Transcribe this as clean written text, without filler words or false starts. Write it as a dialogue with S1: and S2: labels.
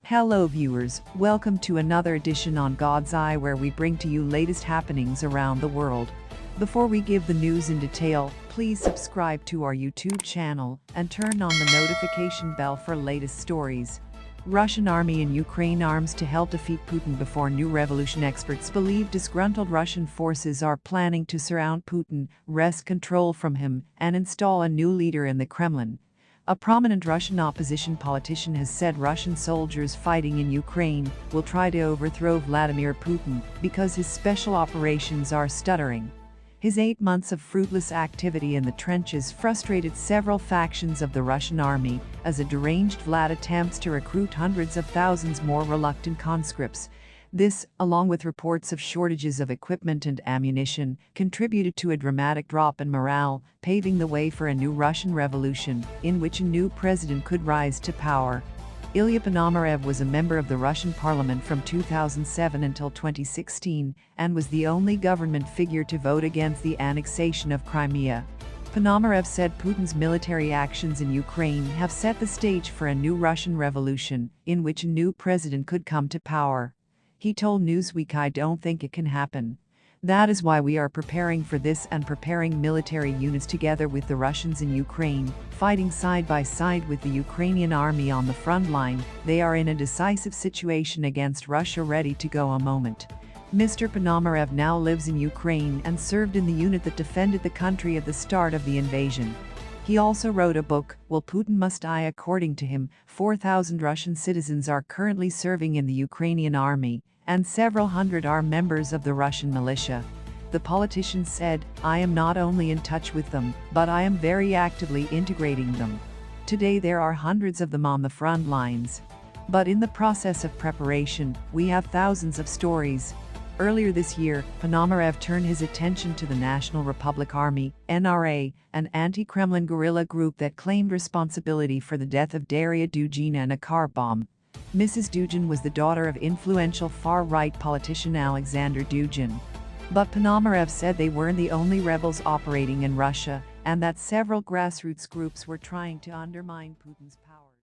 S1: Hello viewers, welcome to another edition on God's Eye where we bring to you latest happenings around the world. Before we give the news in detail, please subscribe to our YouTube channel and turn on the notification bell for latest stories. Russian army in Ukraine arms to help defeat Putin before new revolution. Experts believe disgruntled Russian forces are planning to surround Putin, wrest control from him, and install a new leader in the Kremlin. A prominent Russian opposition politician has said Russian soldiers fighting in Ukraine will try to overthrow Vladimir Putin because his special operations are stuttering. His 8 months of fruitless activity in the trenches frustrated several factions of the Russian army, as a deranged Vlad attempts to recruit hundreds of thousands more reluctant conscripts. This, along with reports of shortages of equipment and ammunition, contributed to a dramatic drop in morale, paving the way for a new Russian revolution, in which a new president could rise to power. Ilya Ponomarev was a member of the Russian parliament from 2007 until 2016, and was the only government figure to vote against the annexation of Crimea. Ponomarev said Putin's military actions in Ukraine have set the stage for a new Russian revolution, in which a new president could come to power. He told Newsweek, "I don't think it can happen. That is why we are preparing for this and preparing military units together with the Russians in Ukraine, fighting side by side with the Ukrainian army on the front line. They are in a decisive situation against Russia, ready to go a moment." Mr. Ponomarev now lives in Ukraine and served in the unit that defended the country at the start of the invasion. He also wrote a book, "Will Putin Must Die?" According to him, 4,000 Russian citizens are currently serving in the Ukrainian army, and several hundred are members of the Russian militia. The politician said, "I am not only in touch with them, but I am very actively integrating them. Today there are hundreds of them on the front lines. But in the process of preparation, we have thousands of stories." Earlier this year, Ponomarev turned his attention to the National Republic Army, NRA, an anti-Kremlin guerrilla group that claimed responsibility for the death of Daria Dugina in a car bomb. Mrs. Dugin was the daughter of influential far-right politician Alexander Dugin. But Ponomarev said they weren't the only rebels operating in Russia, and that several grassroots groups were trying to undermine Putin's power.